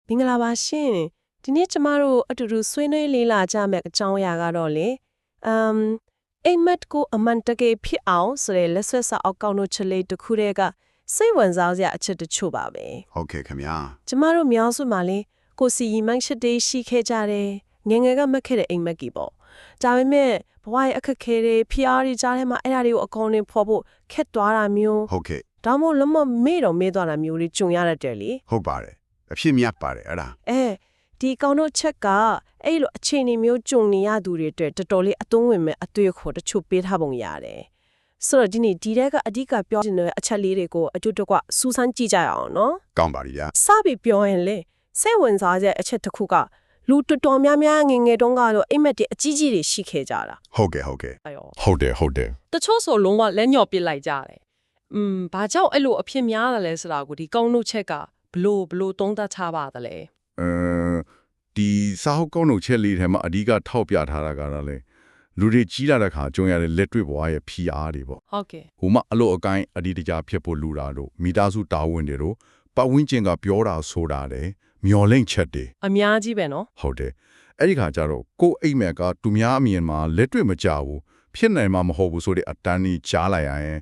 မင်္ဂလာပါရှင်ဒီနေ့ကျမတို့အတူတူဆွေးနွေးလေးလာကြမယ့်အကြောင်းအရာကတော့လေအိမ်မက်ကိုအမှန်တကယ်ဖြစ်အောင်ဆိုတဲ့လက်ဆွဲစာအုပ်ကောက်နှုတ်ချက်လေးတစ်ခုတည်းကစိတ်ဝင်စားစရာအချက်တချို့ပါပဲ ဟုတ်ကဲ့ခင်ဗျာ ကျမတို့များစုမှာလေကိုစီရီမိုင်းချက်တေးရှိခဲ့ကြတယ်ငယ်ငယ်ကမှတ်ခဲ့တဲ့အိမ်မက်ကြီးပေါ့ဒါပေမဲ့ဘဝရဲ့အခက်အခဲတွေဖျားတွေကြားထဲမှာအဲ့ဒါတွေကိုအကုန်လုံးဖော်ဖို့ခက်သွားတာမျိုး ဟုတ်ကဲ့ ဒါမှမဟုတ်လမမေ့တော့မေ့သွားတာမျိုးတွေကြုံရတတ်တယ်လေ ဟုတ်ပါတယ်အဖြစ်မြတ်ပါတယ်အဲ့ဒါ ဒီကောင်းတို့ချက်ကအဲ့လိုအခြေအနေမျိုးကြုံနေရသူတွေအတွက်တော်တော်လေးအသုံးဝင်မဲ့အတွေ့အခေါ်တချို့ပေးထားပုံရတယ်ဆိုတော့ဒီနေ့ဒီတက်ကအဓိကပြောချင်တဲ့အချက်လေးတွေကိုအတူတကွစူးစမ်းကြည့်ကြရအောင်နော် ကောင်းပါပြီဗျာ စပြီးပြောရင်လေစိတ်ဝင်စားတဲ့အချက်တစ်ခုကလူတော်တော်များများငယ်ငယ်တုန်းကတော့အိမ်မက်တွေအကြီးကြီးတွေရှိခဲ့ကြတာ ဟုတ်ကဲ့ဟုတ်ကဲ့ အဲ့ရော ဟုတ်တယ် တချို့ဆိုလုံးဝလက်ညှော်ပစ်လိုက်ကြတယ်ဘာကြောင့်အဲ့လိုအဖြစ်များတယ်လဲဆိုတာကိုဒီကောင်းနှုတ်ချက်ကဘလို့သုံးသပ်ချပါသလဲ ဒီစာဟောက်ကောင်းတို့ချက်လေးထဲမှာအဓိကထောက်ပြထားတာကတော့လေလူတွေကြီးလာတဲ့ခါကြုံရတဲ့လက်တွေ့ဘဝရဲ့ PR တွေပေါ့ ဟုတ်ကဲ့ ဟိုမှာအလို့အကိုင်းအဒီတကြဖြစ်ဖို့လူတာတို့မိသားစုတာဝန်တွေတို့ပတ်ဝန်းကျင်ကပြောတာဆိုတာတယ်မျော်လင့်ချက်တွေ အများကြီးပဲနော် ဟုတ်တယ်အဲ့ဒီခါကျတော့ကိုယ်အိမ်မက်ကသူများအမြင်မှာလက်တွေ့မကြဘူးဖြစ်နိုင်မှာမဟုတ်ဘူးဆိုတဲ့အတန်းကြီးကြားလိုက်ရရင်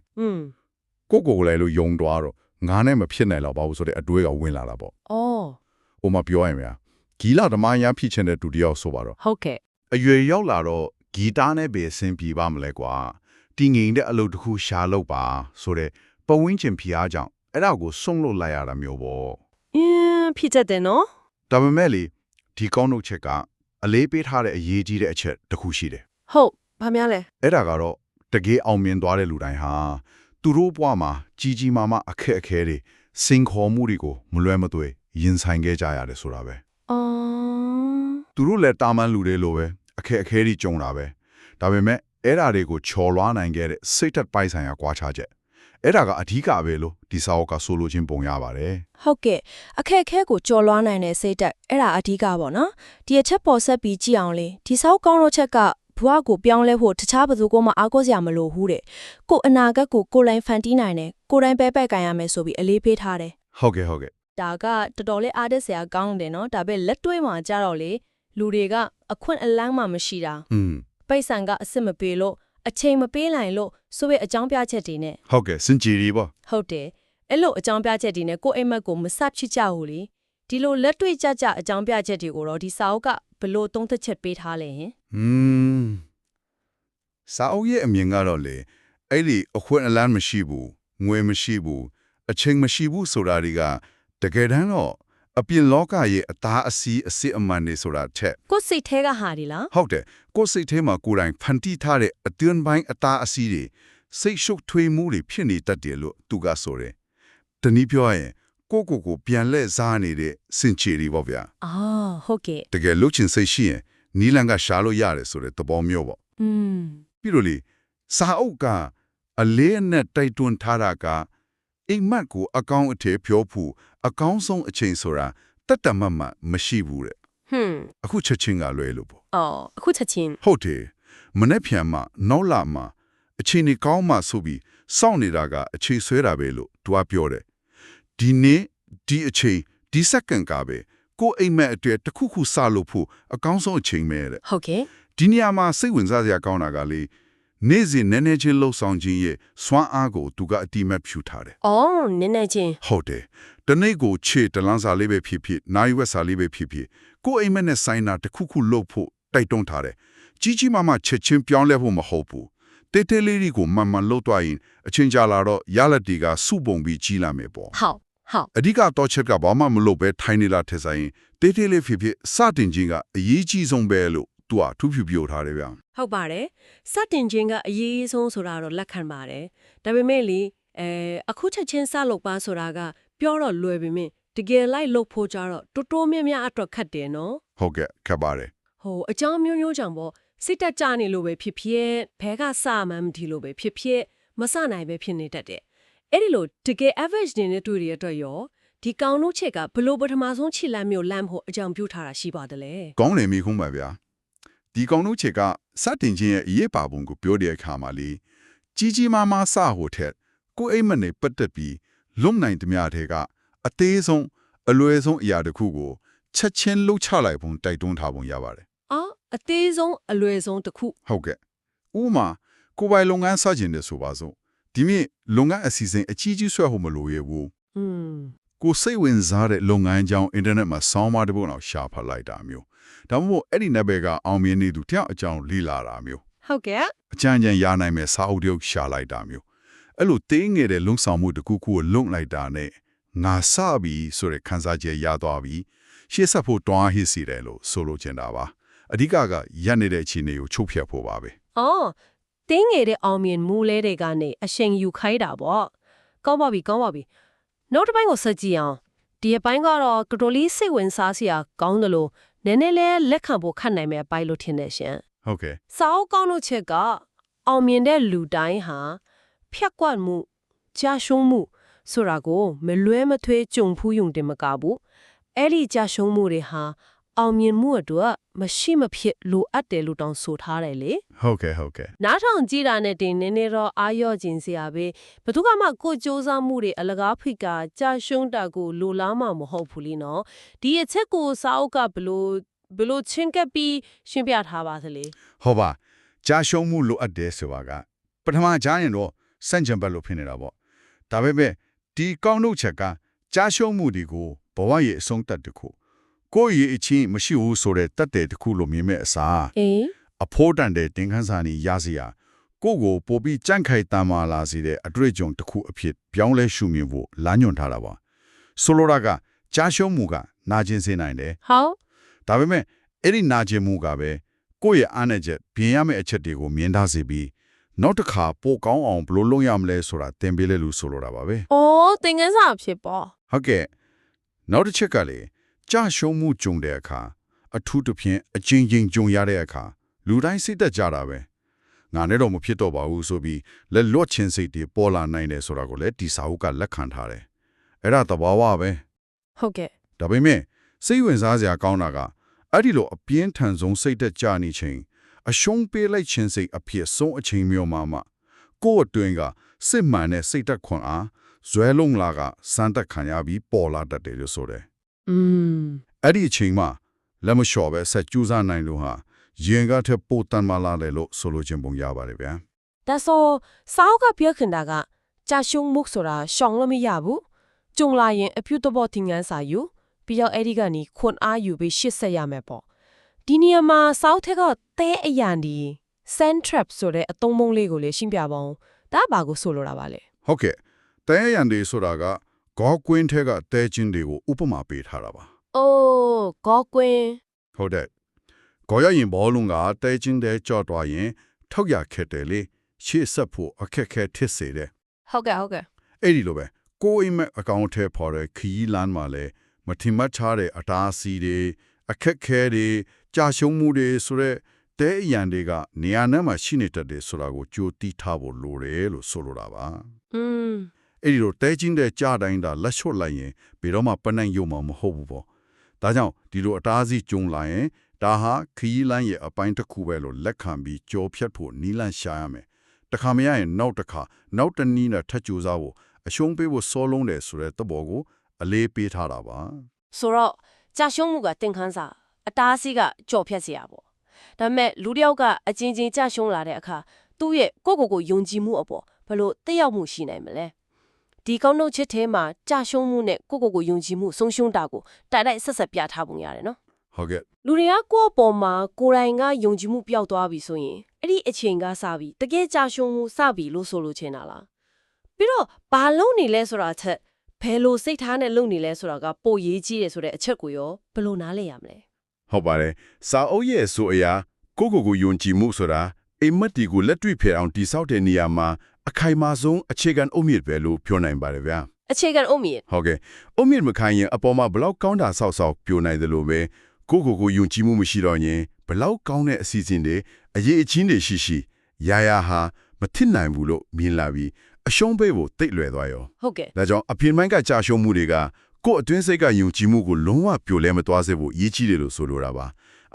ကိုယ်လည်းလို့ယုံသွားတော့ငါနဲ့မဖြစ်နိုင်တော့ပါဘူးဆိုတဲ့အတွေးကဝင်လာတာပေါ့ အော် ဟိုမှာပြောရင်ဗျာဂီလာဓမ္မရဖြစ်ချင်တဲ့သူတယောက်ဆိုပါတော့ ဟုတ်ကဲ့ အရွယ်ရောက်လာတော့ဂီတာနဲ့ပဲအဆင်ပြေပါမလဲကွာတီငိန်တဲ့အလုပ်တစ်ခုရှာလုပ်ပါဆိုတဲ့ပဝင်းချင်ဖျားကြောင့်အဲ့ဒါကိုဆုံးလို့လိုက်ရတာမျိုးပေါ့ ဖြစ်တတ်တယ်နော် ဒါပေမဲ့လေဒီကောင်းနှုတ်ချက်ကအလေးပေးထားတဲ့အရေးကြီးတဲ့အချက်တစ်ခုရှိတယ် ဟုတ်ဘာများလဲ အဲ့ဒါကတော့တကယ်အောင်မြင်သွားတဲ့လူတိုင်းဟာသူတို့ဘဝမှာကြီးကြီးမားမားအခက်အခဲတွေစင်ခေါ်မှုတွေကိုမလွဲမသွေရင်ဆိုင်ခဲ့ကြရတယ်ဆိုတာပဲ အော် သူတို့လည်းတာမန်လူတွေလိုပဲအခက်အခဲတွေကြုံတာပဲဒါပေမဲ့အဲ့ဒါတွေကိုချော်လွှားနိုင်ခဲ့တဲ့စိတ်သက်ပိုက်ဆိုင်ရာကွာခြားချက်အဲ့ဒါကအဓိကပဲလို့ဒီစာအုပ်ကဆိုလိုခြင်းပုံရပါတယ် ဟုတ်ကဲ့အခက်အခဲကိုကြော်လွှားနိုင်တဲ့စိတ်တက်အဲ့ဒါအဓိကပေါ့နော်ဒီအချက်ပေါ်ဆက်ပြီးကြည့်အောင်လေဒီစောက်ကောင်းတော့ချက်ကဘဝကိုပြောင်းလဲဖို့တခြားဘသူကမှအားကိုးစရာမလိုဘူးတဲ့ကို့အနာဂတ်ကိုကိုယ်တိုင်ဖန်တီးနိုင်တယ်ကိုယ်တိုင်ပဲပဲကန်ရမယ်ဆိုပြီးအလေးပေးထားတယ် ဟုတ်ကဲ့ ဒါကတော်တော်လေးအားတက်စရာကောင်းတယ်နော်ဒါပဲလက်တွေ့မှာကြတော့လေလူတွေကအခွင့်အလန်းမှမရှိတာ ပိတ်ဆန်ကအစ်စ်မပေးလို့အချိန်မပေးနိုင်လို့ဆိုတဲ့အကြောင်းပြချက်တွေနဲ့ ဟုတ်ကဲ့စင်ကြည်ရီပေါ့ ဟုတ်တယ်အဲ့လိုအကြောင်းပြချက်တွေနဲ့ကိုယ့်အိမ်မက်ကိုမဆတ်ဖြစ်ကြဘူးလေဒီလိုလက်တွေ့ကြကြအကြောင်းပြချက်တွေကိုတော့ဒီစာအုပ်ကဘလို့သုံးသက်ချက်ပေးထားလဲဟင် စာအုပ်ရဲ့အမြင်ကတော့လေအဲ့ဒီအခွင့်အလန်းမရှိဘူးငွေမရှိဘူးအချိန်မရှိဘူးဆိုတာတွေကတကယ်တမ်းတော့အပြင်လောကရဲ့အသားအစီးအစစ်အမှန်တွေဆိုတာချက် ကိုယ့်စိတ်ထဲကဟာဒီလား ဟုတ်တယ်ကိုယ်စိတ်ထဲမှာကိုယ်တိုင်ဖန်တီးထားတဲ့အတွင်းပိုင်းအသားအစီးတွေစိတ်ရှုပ်ထွေးမှုတွေဖြစ်နေတတ်တယ်လို့သူကဆိုတယ်တနည်းပြောရင်ကိုပြန်လဲစားနေတဲ့စင်ချီရီပေါ့ဗျာ အော်ဟုတ်ကဲ့ တကယ်လို့ချင်းစိတ်ရှိရင်နီလန်ကရှာလို့ရတယ်ဆိုတဲ့သဘောမျိုးပေါ့ ပြီးတော့လေစာအုပ်ကအလေးအနက်တိုက်တွန်းထားတာကအိမ်မက်ကိုအကောင်းအထည်ဖြောဖို့အကောင်းဆုံးအချိန်ဆိုတာတတ်တမတ်မှမရှိဘူးတဲ့ အခုချက်ချင်းကလွယ်လို့ပေါ့ အော်အခုချက်ချင်း ဟုတ်တယ်မနေ့ပြန်မှနောက်လာမှအချိန်ကြီးကောင်းမှဆိုပြီးစောင့်နေတာကအချိန်ဆွဲတာပဲလို့သူကပြောတယ်ဒီနေ့ဒီအချိန်ဒီစက္ကန့်ကပဲကိုယ်အိမ်မက်အတွက်တစ်ခုခုစလို့ဖို့အကောင်းဆုံးအချိန်ပဲတဲ့ ဟုတ်ကဲ့ ဒီနေရာမှာစိတ်ဝင်စားစရာကောင်းတာကလေနေ့စဉ်နည်းနည်းချင်းလှုပ်ဆောင်ခြင်းရဲ့စွမ်းအားကိုသူကအတိမတ်ဖြူထားတယ် အော်နည်းနည်းချင်း ဟုတ်တယ်တနေ့ကိုခြေတလန်းစာလေးပဲဖြစ်ဖြစ်နိုင်ဝက်စာလေးပဲဖြစ်ဖြစ်ကိုယ်အိမ်မက်နဲ့ဆိုင်တာတစ်ခုခုလှုပ်ဖို့တိုက်တွန်းထားတယ်ကြီးကြီးမားမားချက်ချင်းပြောင်းလဲဖို့မဟုတ်ဘူးတေးသေးလေးတွေကိုမှန်မှန်လှုပ်သွားရင်အချင်းကြာလာတော့ရလက်တွေကစုပုံပြီးကြီးလာမယ်ပေါ့ ဟုတ် အဓိကတော့ချက်ကဘာမှမလုပ်ပဲထိုင်နေလာထက်ဆိုင်တေးသေးလေးဖြစ်ဖြစ်စတင်ခြင်းကအရေးကြီးဆုံးပဲလို့သူကထူးဖြူပြောထားတယ်ဗျာ ဟုတ်ပါတယ်စတင်ခြင်းကအရေးဆုံးဆိုတာတော့လက်ခံပါတယ်ဒါပေမဲ့လေအခုချက်ချင်းစလုပ်ပါဆိုတာကပြောတော့လွယ်ပေမဲ့တကယ်လိုက်လုပ်ဖို့ကြတော့တော်တော်များများအတွက်ခက်တယ်နော် ဟုတ်ကဲ့ခက်ပါတယ် အကြောင်းမျိုးမျိုးကြောင့်ပေါ့စိတ်တက်ကြနေလို့ပဲဖြစ်ဖြစ်ဘဲကစမှန်းမဒီလို့ပဲဖြစ်ဖြစ်မစနိုင်ပဲဖြစ်နေတတ်တယ်အဲ့ဒီလိုတကယ် average နေတဲ့တွေ့ရတဲ့ရောဒီကောင်းလို့ချက်ကဘလို့ပထမဆုံးခြေလမ်းမျိုးလမ်းဖို့အကြောင်းပြုထားတာရှိပါတယ်လေ ကောင်းတယ်မိခုံးပါဗျာဒီကောင်းလို့ချက်ကစတင်ခြင်းရဲ့အရေးပါပုံကိုပြောတဲ့အခါမှာလေကြီးကြီးမားမားစဟိုထက်ကိုယ်အိမ်မက်နဲ့ပတ်သက်ပြီးလုံနိုင်သမျှတဲ့ကအသေးဆုံးအလွယ်ဆုံးအရာတစ်ခုကို ချက်ချင်းလှုပ်ချလိုက်ပုံတိုက်တွန်းထားပုံရပါတယ် အော်အသေးဆုံးအလွယ်ဆုံးတစ်ခု ဟုတ်ကဲ့ဥပမာကိုယ်ပိုင်လုပ်ငန်းစတင်တယ်ဆိုပါစို့ဒီမြင့်လုပ်ငန်းအစီအစဉ်အကြီးကြီးဆွဲဖို့မလိုရဘူး อืม ကိုစိတ်ဝင်စားတဲ့လုပ်ငန်းကြောင်းအင်တာနက်မှာစောင်းမတစ်ပုဒ်အောင်ရှာဖတ်လိုက်တာမျိုးဒါမှမဟုတ်အဲ့ဒီနယ်ပယ်ကအောင်မြင်နေသူတယောက်အကြောင်းလေ့လာတာမျိုး ဟုတ်ကဲ့ အချမ်းချမ်းရနိုင်မဲ့စာအုပ်တရုပ်ရှာလိုက်တာမျိုးအဲ့လိုတင်းငယ်တဲ့လုံဆောင်မှုတစ်ခုခုကိုလုံလိုက်တာနဲ့ငါစပြီဆိုတဲ့ခန်းစားချက်ရသွားပြီရှေ့ဆက်ဖို့တွန်းအားဟစ်စီတယ်လို့ဆိုလိုချင်တာပါအဓိကကရက်နေတဲ့အခြေအနေကိုချုပ်ဖြတ်ဖို့ပါပဲ အော်တင်းငယ်တဲ့အောင်မြင်မှုလဲတွေကနေအရှိန်ယူခိုင်းတာပေါ့ကောင်းပါပြီနောက်တစ်ပိုင်းကိုဆက်ကြည့်အောင်ဒီအပိုင်းကတော့ကတိုလီစိတ်ဝင်စားစရာကောင်းတယ်လို့နည်းနည်းလေးလက်ခံဖို့ခက်နိုင်မဲ့အပိုင်းလို့ထင်တယ်ရှင် ဟုတ်ကဲ့ စာအုပ်ကောင်းလို့ချက်ကအောင်မြင်တဲ့လူတိုင်းဟာဖြတ်ကွက်မှုကြာရှုံးမှုဆိုတာကိုမလွဲမသွေကြုံဖူးယုံတင်မကဘူးအဲ့ဒီကြာရှုံးမှုတွေဟာအောင်မြင်မှုအတွက်မရှိမဖြစ်လိုအပ်တယ်လို့တောင်ဆိုထားတယ်လေ ဟုတ်ကဲ့ နားထောင်ကြည့်တာနဲ့တင်နေနေတော့အာရော့ခြင်းစရာပဲဘယ်သူမှကိုစူးစမ်းမှုတွေအလကားဖိကကြာရှုံးတာကိုလိုလားမှမဟုတ်ဘူးလीနော်ဒီအချက်ကိုစာအုပ်ကဘလို့ချင်းကပ်ပြီးရှင်းပြထားပါသလဲ ဟုတ်ပါကြာရှုံးမှုလိုအပ်တယ်ဆိုတာကပထမကြားရင်တော့စန့်ကျင်ဘက်လို့ဖြစ်နေတာပေါ့ဒါပေမဲ့ဒီကောင်းနှုတ်ချက်ကကြာရှုံးမှုတွေကိုဘဝရဲ့အဆုံးသတ်တစ်ခုကိုယ့်ရဲ့အချင်းမရှိဘူးဆိုတဲ့တတ်တဲ့တစ်ခုလို့မြင်မဲ့အစား အေး အဖို့တန်တဲ့တင်ခန်းစာနေရစီရကိုယ့်ကိုပိုပြီးကြန့်ခိုက်တမ်းမာလာစေတဲ့အတွေ့အကြုံတစ်ခုအဖြစ်ပြောင်းလဲရှုမြင်ဖို့လမ်းညွှန်ထားတာပါဆိုလိုတာကကြာရှုံးမှုကနာကျင်စေနိုင်တယ် ဟုတ် ဒါပေမဲ့အဲ့ဒီနာကျင်မှုကပဲကိုယ့်ရဲ့အားနည်းချက်ပြင်ရမယ့်အချက်တွေကိုမြင်ထားစေပြီးနောက်တစ်ခါပိုကောင်းအောင်ဘယ်လိုလုပ်ရမလဲဆိုတာသင်ပေးလဲလို့ဆိုလိုတာပါပဲ အော်သင်ခန်းစာဖြစ်ပေါ့ ဟုတ်ကဲ့နောက်တစ်ချက်ကလေကြာရှုံးမှုကြုံတဲ့အခါအထူးသဖြင့်အချင်းချင်းကြုံရတဲ့အခါလူတိုင်းစိတ်သက်ကြတာပဲငါနဲ့တော့မဖြစ်တော့ပါဘူးဆိုပြီးလက်လွတ်ချင်းစိတ်တွေပေါ်လာနိုင်တယ်ဆိုတာကိုလည်းဒီစာအုပ်ကလက်ခံထားတယ်အဲ့ဒါသဘာဝပဲ ဟုတ်ကဲ့ ဒါပေမဲ့စိတ်ဝင်စားစရာကောင်းတာကအဲ့ဒီလိုအပြင်းထန်ဆုံးစိတ်သက်ကြနေချိန်အရှုံးပေးလိုက်ခြင်းစိတ်အဖြစ်ဆုံးအချိန်မျိုးမှာကိုယ့်အတွင်းကစစ်မှန်တဲ့စိတ်သက်ခွန်အားဇွဲလုံးလာကစမ်းသက်ခံရပြီးပေါ်လာတတ်တယ်လို့ဆိုတယ် อืม အဲ့ဒီအချိန်မှာလက်မလျှော်ပဲဆက်ကြိုးစားနိုင်လို့ဟာရင်ကထက်ပိုတန်မာလာတယ်လို့ဆိုလိုချင်ပုံရပါတယ်ဗျာ ဒါဆိုစာအုပ်ကပြောခင်တာကကြာရှုံးမှုဆိုတာရှောင်လို့မရဘူးကြုံလာရင်အပြုတ်တော့သင်ခန်းစာယူပြီးတော့အဲ့ဒီကနေခွန်အားယူပြီးရှစ်ဆက်ရမယ်ပေါ့ဒီနေရာမှာစာအုပ်ထက်ကတဲအရန်ဒီ sand trap ဆိုတဲ့အသုံးပုံးလေးကိုလည်းရှင်းပြပါဦးဒါဘာကိုဆိုလိုတာပါလဲ ဟုတ်ကဲ့တဲရန်တွေဆိုတာကဂေါကွင်းထဲကတဲချင်းတွေကိုဥပမာပေးထားတာပါ အိုးကောကွင်း ဟုတ်တယ်ဂေါရရင်ဘောလုံးကတဲချင်းတဲကြော့သွားရင်ထောက်ရခက်တယ်လေရှေ့ဆက်ဖို့အခက်ခဲထစ်စေတယ် ဟုတ်ကဲ့ အဲ့ဒီလိုပဲကိုယ်အိမ်မက်အကောင့်ထဲပေါ်တဲ့ခီးလန်းမှာလဲမထင်မှတ်ထားတဲ့အတားအဆီးတွေအခက်ခဲတွေကြာရှုံးမှုတွေဆိုတဲ့တဲအရန်တွေကနေရာနဲ့မှာရှိနေတတ်တယ်ဆိုတာကိုကြိုးတီးထားဖို့လိုတယ်လို့ဆိုလိုတာပါ อืม အဲ့ဒီလိုတဲချင်းတဲ့ကြာတိုင်းတာလက်လျှော့လိုက်ရင်ဘယ်တော့မှပနိုင်ရုံမှာမဟုတ်ဘူးပေါ့ဒါကြောင့်ဒီလိုအတားအဆီးကြုံလာရင်ဒါဟာခီးလန်းရဲ့အပိုင်းတစ်ခုပဲလို့လက်ခံပြီးကြောဖြတ်ဖို့နီးလန့်ရှာရမယ်တခါမရရင်နောက်တစ်ခါနောက်တနည်းနဲ့ထပ်ကြိုးစားဖို့အရှုံးပေးဖို့စောလုံးတယ်ဆိုတဲ့သဘောကိုအလေးပေးထားတာပါ ဆိုတော့ကြာရှုံးမှုကသင်ခန်းစာအတားအဆီးကကြော်ဖြတ်เสียပေါ့ဒါပေမဲ့လူတစ်ယောက်ကအချင်းချင်းကြာရှုံးလာတဲ့အခါသူ့ရဲ့ကိုယ့်ယုံကြည်မှုအပေါ်ဘယ်လိုတက်ရောက်မှုရှိနိုင်မလဲဒီကောင်းနှုတ်ချစ်ထဲမှာကြာရှုံးမှုနဲ့ကိုယ့်ယုံကြည်မှုဆုံးရှုံးတာကိုတိုက်ဆက်ပြထားပုံရတယ်နော် ဟုတ်ကဲ့ လူတွေကကိုယ့်အပေါ်မှာကိုယ်တိုင်ကယုံကြည်မှုပျောက်သွားပြီဆိုရင်အဲ့ဒီအချိန်ကစပြီးတကယ်ကြာရှုံးမှုစပြီလို့ဆိုလိုချင်တာလားပြီးတော့ဘာလုပ်နေလဲဆိုတာချက်ဘယ်လိုစိတ်ထားနဲ့လုပ်နေလဲဆိုတာကပိုရေးကြီးတယ်ဆိုတဲ့အချက်ကိုရောဘယ်လိုနားလည်ရမလဲ ဟုတ်ပါတယ်စာအုပ်ရဲ့ဆိုအရာကိုယုံကြည်မှုဆိုတာအိမ်မက်တီကိုလက်တွေ့ဖြစ်အောင်တိဆောက်တဲ့နေရာမှာအခိုင်အမာဆုံးအခြေခံအုတ်မြစ်ပဲလို့ပြောနိုင်ပါတယ်ဗျာ အခြေခံအုတ်မြစ် ဟုတ်ကဲ့အုတ်မြစ်မခိုင်ရင်အပေါ်မှာဘလောက်ကောင်းတာဆောက်ပြိုနိုင်တယ်လို့ပဲကိုယုံကြည်မှုမရှိတော့ရင်ဘလောက်ကောင်းတဲ့အစီအစဉ်တွေအရေးအချင်းတွေရှိရာဟာမထင်နိုင်ဘူးလို့မြင်လာပြီးအရှုံးပေးဖို့တိတ်လွယ်သွားရော ဟုတ်ကဲ့ ဒါကြောင့်အပြင်ပိုင်းကကြာရှုံးမှုတွေကကိုယ့်အတွင်းစိတ်ကယုံကြည်မှုကိုလုံးဝပြိုလဲမသွားစေဖို့ရည်ကြီးတယ်လို့ဆိုလိုတာပါ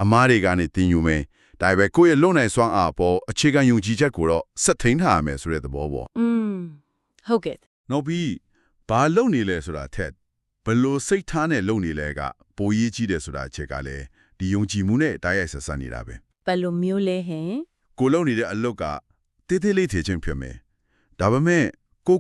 အမားတွေကနေတင်ယူမယ်ဒါပေမဲ့ကိုယ့်ရဲ့လုံနိုင်စွမ်းအားပေါ်အခြေခံယုံကြည်ချက်ကိုတော့ဆက်ထိန်ထားရမယ်ဆိုတဲ့သဘောပေါ့ ဟုတ်ကဲ့ နောက်ပြီးဘာလုံနေလဲဆိုတာထက်ဘယ်လိုစိတ်ထားနဲ့လုံနေလဲက ပိုရေးကြီးတယ်ဆိုတာအချက်ကလည်းဒီယုံကြည်မှုနဲ့တိုက်ရိုက်ဆက်ဆံနေတာပဲ ဘယ်လိုမျိုးလဲဟင် ကိုလုံနေတဲ့အလုပ်ကတေးသေးလေးထည့်ချင်းဖြစ်မယ်ဒါပေမဲ့ကို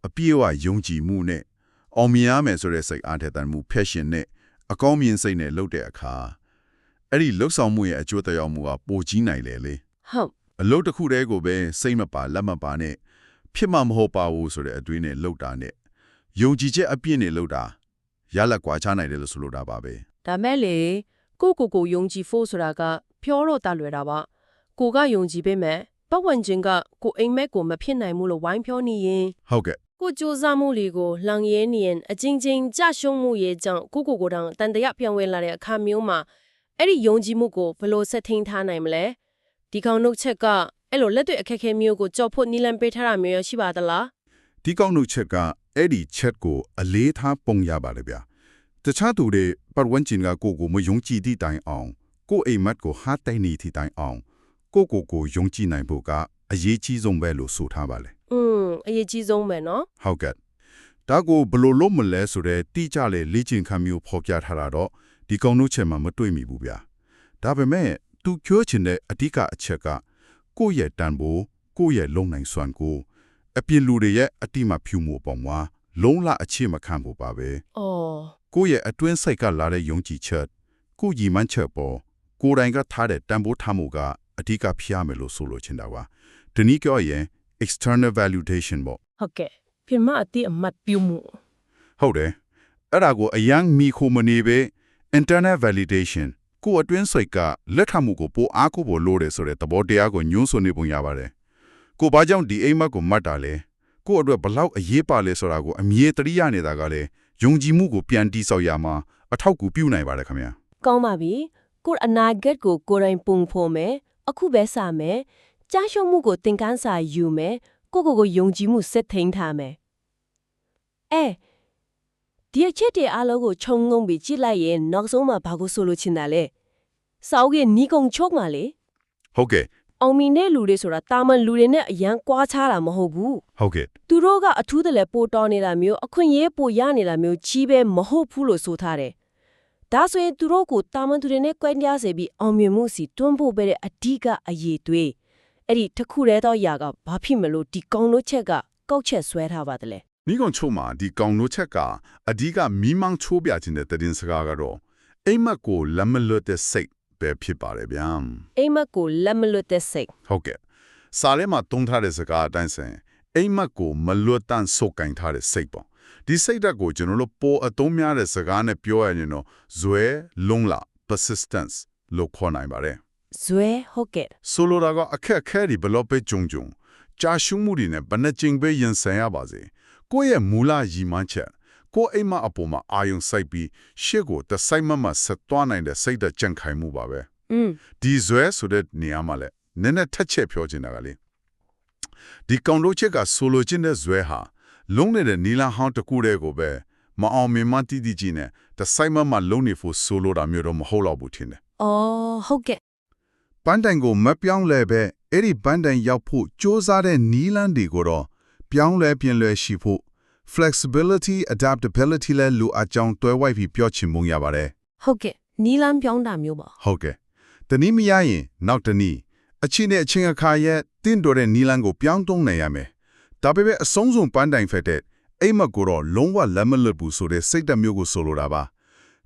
အပြည့်အဝယုံကြည်မှုနဲ့အောင်မြင်ရမယ်ဆိုတဲ့စိတ်အားထက်သန်မှု passion နဲ့အကောင်းမြင်စိတ်နဲ့လုပ်တဲ့အခါအဲ့ဒီလှုပ်ဆောင်မှုရဲ့အကျိုးသက်ရောက်မှုကပိုကြီးနိုင်လေလေ ဟုတ် အလုပ်တစ်ခုတည်းကိုပဲစိတ်မပါလက်မပါနဲ့ဖြစ်မှမဟုတ်ပါဘူးဆိုတဲ့အတွေးနဲ့လှုပ်တာနဲ့ယုံကြည်ချက်အပြည့်နဲ့လှုပ်တာရလက်ကွာချနိုင်တယ်လို့ဆိုလိုတာပါပဲ ဒါမဲ့လေကိုယုံကြည်ဖို့ဆိုတာကပြောတော့တလွယ်တာပါကိုကယုံကြည်ပေမဲ့ပတ်ဝန်းကျင်ကကိုအိမ်မက်ကိုမဖြစ်နိုင်ဘူးလို့ဝိုင်းပြောနေရင် ဟုတ်ကဲ့ ကိုစူးစမ်းမှုတွေကိုလှန်ရဲနေရင်အချင်းချင်းကြရှုံးမှုရဲ့ကြောင့်ကိုတောင်တန်တရာပြောင်းလဲလာတဲ့အခါမျိုးမှာအဲ့ဒီယုံကြည်မှုကိုဘယ်လိုဆက်ထိန်ထားနိုင်မလဲဒီကောင်နှုတ်ချက်ကအဲ့လိုလက်တွေ့အခက်အခဲမျိုးကိုကြောက်ဖို့နီလန်ပေးထားတာမျိုးရရှိပါသလား ဒီကောက်နှုတ်ချက်ကအဲ့ဒီချက်ကိုအလေးထားပုံရပါတယ်ဗျာတခြားသူတွေပတ်ဝန်းကျင်ကကိုမယုံကြည်သည့်တိုင်အောင်ကိုအိမ်မက်ကိုဟာတိုင်နေသည့်တိုင်အောင်ကိုယုံကြည်နိုင်ဖို့ကအရေးကြီးဆုံးပဲလို့ဆိုထားပါလေ အရေးကြီးဆုံးပဲနော် ဟုတ်ကဲ့ဒါကိုဘယ်လိုလုပ်မလဲဆိုတဲ့တိကျတဲ့လေ့ကျင့်ခန်းမျိုးဖော်ပြထားတာတော့ဒီကောက်နှုတ်ချက်မှာမတွေ့မိဘူးဗျာဒါပေမဲ့သူပြောချင်တဲ့အဓိကအချက်ကကိုယ့်ရဲ့တန်ဖိုးကိုယ့်ရဲ့လုံနိုင်စွမ်းကိုအပြစ်လူတွေရဲ့အတိမဖြူမှုပုံမှာလုံးလအခြေမခံဖို့ပါပဲ အော် ကိုယ့်ရဲ့အတွင်းစိတ်ကလာတဲ့ယုံကြည်ချက်ကိုယ်ကြီးမှန်းချက်ပေါ်ကိုယ်တိုင်ကထားတဲ့တန်ဖိုးထားမှုကအဓိကဖြစ်ရမယ်လို့ဆိုလိုချင်တာပါဒီနည်းပြောရင် external validation ပေါ့ ဟုတ်ကဲ့ပြင်မအတိအမှတ်ပြုမှု ဟုတ်တယ်အဲ့ဒါကိုအယံမီခိုမနေပဲ internal validation ကိုယ်အတွင်းစိတ်ကလက်ထမှုကိုပိုအားကိုဖို့လိုတယ်ဆိုတဲ့သဘောတရားကိုညွှန်းဆိုနေပုံရပါတယ်ကိုဘာကြောင့်ဒီအိမ်မက်ကိုမှတ်တာလဲကိုယ့်အတွက်ဘလောက်အရေးပါလဲဆိုတာကိုအမြဲတမ်းရနေတာကလည်းယုံကြည်မှုကိုပြန်တိဆောက်ရမှာအထောက်အကူပြုနိုင်ပါတယ်ခင်ဗျာ ကောင်းပါပြီကိုအနာဂတ်ကိုကိုယ်တိုင်ပုံဖော်မယ်အခုပဲစမယ်ကြားရှုံးမှုကိုသင်ခန်းစာယူမယ်ကိုယုံကြည်မှုစက်ထိန်ထားမယ်ဒီအချက်တွေအားလုံးကိုခြုံငုံပြီးကြည့်လိုက်ရင်နောက်ဆုံးမှာဘာကိုဆိုလိုချင်တာလဲစောက်ရဲ့နီကုံချုပ်မှာလေ ဟုတ်ကဲ့ အောင်မီနဲ့လူတွေဆိုတာတာမန်လူတွေနဲ့အရန်ကွာခြားတာမဟုတ်ဘူး ဟုတ်ကဲ့ သူတို့ကအထူးတလဲပိုတော်နေတာမျိုးအခွင့်အရေးပိုရနေတာမျိုးကြီးပဲမဟုတ်ဘူးလို့ဆိုထားတယ်ဒါဆိုရင်သူတို့ကိုတာမန်သူတွေနဲ့ကွဲပြားစေပြီးအောင်မြင်မှုစီတွန်းပို့ပေးတဲ့အဓိကအရေးသွေးအဲ့ဒီတစ်ခုတည်းသောຢာကဘာဖြစ်မလို့ဒီကောင်းလို့ချက်ကကောက်ချက်ဆွဲထားပါတယ် နီကွန်ချိုမှာဒီကောင်နိုချက်ကအဓိကမီးမောင်းချိုးပြခြင်းတဲ့တည်င်းစကားကတော့အိမ်မက်ကိုလက်မလွတ်တဲ့စိတ်ပဲဖြစ်ပါတယ်ဗျာ အိမ်မက်ကိုလက်မလွတ်တဲ့စိတ် ဟုတ်ကဲ့စာထဲမှာတုံးထားတဲ့စကားအတိုင်းဆိုရင်အိမ်မက်ကိုမလွတ်တန့်ဆုတ်ကင်ထားတဲ့စိတ်ပေါ့ဒီစိတ်ဓာတ်ကိုကျွန်တော်တို့ပေါ်အသုံးများတဲ့စကားနဲ့ပြောရရင်တော့ဇွဲလုံလ persistence လို့ခေါ်နိုင်ပါတယ် ဇွဲဟုတ်ကဲ့ ဆိုလိုတာကအခက်အခဲတွေဘလို့ပဲကြုံကြာရှုံးမှုတွေနဲ့ဘယ်နှကြိမ်ပဲရင်ဆိုင်ရပါစေကိုယ့်ရဲ့မူလရည်မှန်းချက်ကိုယ့်အိမ်မအပေါ်မှာအာယုံစိုက်ပြီးရှေ့ကိုတစိုက်မမဆက်သွားနိုင်တဲ့စိတ်ဓာတ်ကြံ့ခိုင်မှုပါပဲဒီဇွဲဆိုတဲ့နေရာမှာလဲနည်းနည်းထက်ချက်ပြောချင်တာကလေဒီကောင်လို့ချက်ကဆိုလိုချင်တဲ့ဇွဲဟာလုံးနေတဲ့နီလာဟောင်းတစ်ခုတည်းကိုပဲမအောင်မြင်မှတည်တည်ကြီးနဲ့တစိုက်မမလုံးနေဖို့ဆိုလိုတာမျိုးတော့မဟုတ်တော့ဘူးထင်တယ် အော်ဟုတ်ကဲ့ ပန်းတိုင်ကိုမပြောင်းလဲပဲအဲ့ဒီပန်းတိုင်ရောက်ဖို့စ조사တဲ့နီလန်းတွေကိုတော့ပြောင်းလဲပြင်လဲရှိဖို့ flexibility adaptability လဲလိုအပ်ကြောင်းတွဲဝိုက်ပြီးပြောချင်ပုံရပါတယ် ဟုတ်ကဲ့နီလန်းပြောင်းတာမျိုးပါ ဟုတ်ကဲ့တနည်းမရရင်နောက်တနည်းအချင်းနဲ့အချင်းအခါရဲ့တင့်တော်တဲ့နီလန်းကိုပြောင်းတုံးနိုင်ရမယ်ဒါပေမဲ့အဆုံးစွန်ပန်းတိုင်ဖက်တဲ့အိမ်မက်ကိုတော့လုံးဝလက်မလွတ်ဘူးဆိုတဲ့စိတ်ဓာတ်မျိုးကိုဆိုလိုတာပ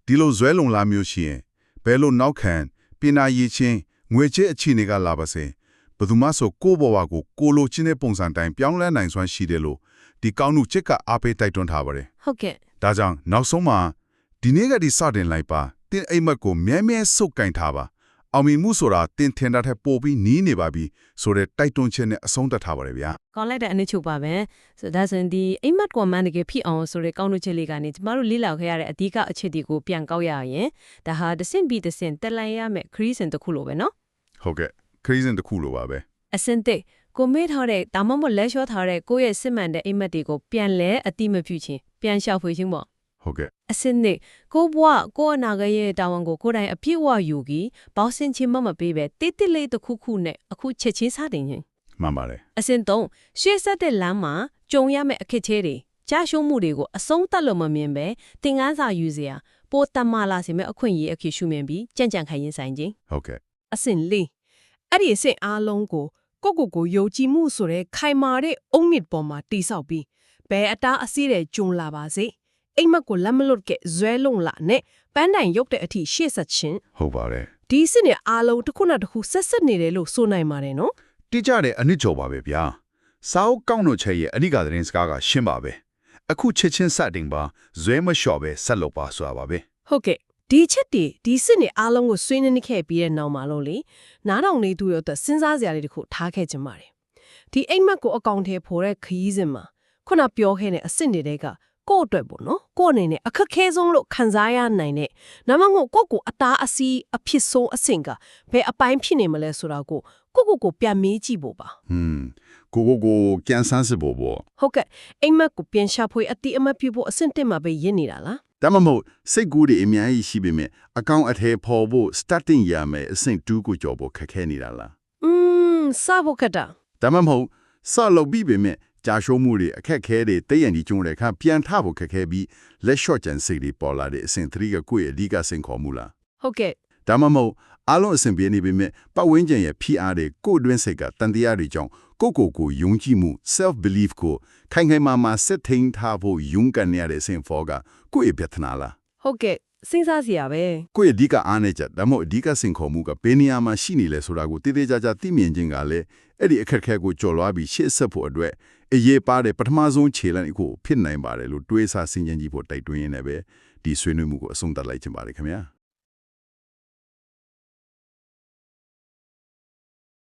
ါဒီလိုဇွဲလုံလာမျိုးရှိရင်ဘယ်လိုနောက်ခံပညာရည်ချင်းငွေချေအခြေအနေကလာပါစေဘယ်သူမှဆိုကိုယ့်ဘဝကိုကိုလိုချင်တဲ့ပုံစံတိုင်းပြောင်းလဲနိုင်စွမ်းရှိတယ်လို့ဒီကောင်းမှုချက်ကအားပေးတိုက်တွန်းထားပါတယ် ဟုတ်ကဲ့ ဒါကြောင့်နောက်ဆုံးမှာဒီနေ့ကဒီစတင်လိုက်ပါတင်းအိမ်မက်ကိုမြဲမြဲစုပ်ကင်ထားပါအောင်မြင်မှုဆိုတာတင်းထင်တာထက်ပိုပြီးနီးနေပါပြီဆိုတဲ့တိုက်တွန်းချက်နဲ့အဆုံးသတ်ထားပါတယ်ဗျာ ကောင်းလိုက်တဲ့အနည်းချုပ်ပါပဲဆိုဒါဆိုရင်ဒီအိမ်မက်ကွန်မန်တကယ်ဖြစ်အောင်ဆိုတဲ့ကောင်းတဲ့ချက်လေးကနေကျမတို့လေ့လာခဲ့ရတဲ့အဓိကအချက်တွေကိုပြန်ကောက်ရရင်ဒါဟာတစ်ဆင့်ပြီးတစ်ဆင့်တက်လိုက်ရမယ်ခရီးစဉ်တစ်ခုလိုပဲเนาะ ဟုတ်ကဲ့ခရီးစဉ်တစ်ခုလိုပါပဲ အစင်တိတ်ကိုမေးထားတဲ့ဒါမှမဟုတ်လက်လျှောထားတဲ့ကိုယ့်ရဲ့စစ်မှန်တဲ့အိမ်မက်တွေကိုပြန်လဲအတိမပြုချင်းပြန်လျှောက်ဖွေခြင်းပေါ့ ဟုတ်ကဲ့ အစင်နေကိုဘွားကိုအနာဂတ်ရဲ့တာဝန်ကိုကိုယ်တိုင်အပြည့်အဝယူပြီးဘောက်ဆင်ချင်းမပေးပဲတိတိလေးတစ်ခုခုနဲ့အခုချက်ချင်းစတင်ရင် မှန်ပါတယ် အစင်သုံးရှေ့ဆက်တဲ့လမ်းမှာကြုံရမယ့်အခက်အခဲတွေကြားရှုံးမှုတွေကိုအဆုံးသတ်လို့မမြင်ပဲသင်ခန်းစာယူစရာ ပိုတတ်မှလာစေမဲ့အခွင့်အရေးအဖြစ်ရှုမြင်ပြီးကြံ့ကြံ့ခိုင်ရင်ဆိုင်ခြင်း ဟုတ်ကဲ့ အဆင့်၄အဲ့ဒီအဆင့်အားလုံးကိုကိုယုံကြည်မှုဆိုတဲ့ခိုင်မာတဲ့အုံမြစ်ပေါ်မှာတိဆောက်ပြီးဘယ်အတားအဆီးတွေကြုံလာပါစေအိမ်မက်ကိုလက်မလွတ်ကဇွဲလုံးလာနဲ့ပန်းတိုင်ရုပ်တဲ့အထိရှေ့ဆက်ခြင်း ဟုတ်ပါတယ် ဒီအဆင့်နဲ့အားလုံးတစ်ခုနဲ့တစ်ခုဆက်နေတယ်လို့ဆိုနိုင်ပါတယ်နော် တိကျတဲ့အနစ်ကျော်ပါပဲဗျာစာအုပ်ကောင်းတို့ချက်ရဲ့အဓိကသတင်းစကားကရှင်းပါပဲအခုချက်ချင်းစတင်ပါဇွဲမလျှော့ပဲဆက်လုပ်ပါဆိုတာပါပဲ ဟုတ်ကဲ့ဒီချက်တွေဒီစစ်နေအားလုံးကိုဆွေးနွေးနေခဲ့ပြီးတဲ့နောက်မှာလို့လေနားထောင်နေသူရောအတွက်စဉ်းစားစရာတွေတခုထားခဲ့ကြပါတယ်ဒီအိမ်မက်ကိုအကောင့်ထဲပေါ်တဲ့ခရီးစဉ်မှာခုနပြောခဲ့တဲ့အစစ်တွေကကိုယ့်အတွက်ပေါ့နော်ကိုယ့်အနေနဲ့အခက်ခဲဆုံးလို့ခံစားရနိုင်တဲ့နမငိုကိုအသားအစီးအဖြစ်ဆုံးအဆင့်ကဘယ်အပိုင်းဖြစ်နေမလဲဆိုတာကိုပြန်မေးကြည့်ဖို့ပါ ကိုကြံစမ်းစစ်ဖို့ပေါ့ ဟုတ်ကဲ့အိမ်မက်ကိုပြန်ရှာဖွေအတိအမတ်ပြုဖို့အဆင့်တက်မှာပဲရင်းနေတာလား ဒါမှမဟုတ်စိတ်ကူးတွေအများကြီးရှိပေမဲ့အကောင့်အထဲပေါ်ဖို့ starting ရမယ်အဆင့်2ကိုကြော်ဖို့ခက်ခဲနေတာလား စဖို့ခက်တာ ဒါမှမဟုတ်စလုပ်ပြီးပေမဲ့ကြာရှုံးမှုတွေအခက်ခဲတွေတည့်ရန်ကြီးကျုံတဲ့အခါပြန်ထဖို့ခက်ခဲပြီးလက်လျှော့ကျန်စိတ်တွေပေါ်လာတဲ့အဆင့်3ကကိုယ့်ရဲ့အဓိကစိန်ခေါ်မှုလား ဟုတ်ကဲ့ ဒါမှမဟုတ်အားလုံးအဆင်ပြေနေပေမဲ့ပတ်ဝန်းကျင်ရဲ့ဖိအားတွေကိုယ့်အတွင်းစိတ်ကတန်တရားတွေကြောင့်ကိုယုံကြည်မှု self belief ကိုခိုင်ခိုင်မာမာစက်ထိန်ထားဖို့ယုံကန်ရတဲ့အဆင့်4ကကိုယ့်ရဲ့ပြဿနာလား ဟုတ်ကဲ့စဉ်းစားစရာပဲ ကိုယ့်ရဲ့အဓိကအားနည်းချက်ဒါမှမဟုတ်အဓိကစိန်ခေါ်မှုကဘယ်နေရာမှာရှိနေလဲဆိုတာကိုတည်တည်ကြကြသိမြင်ခြင်းကလည်းအဲ့ဒီအခက်အခဲကိုကျော်လွှားပြီးရှေ့ဆက်ဖို့အတွက်အရေးပါတဲ့ပထမဆုံးခြေလှမ်းတစ်ခုဖြစ်နိုင်ပါတယ်လို့တွေးဆဆင်ခြင်ကြည့်ဖို့တိုက်တွန်းရင်းနဲ့ပဲဒီဆွေးနွေးမှုကိုအဆုံးသတ်လိုက်ချင်ပါတယ်ခင်ဗျာ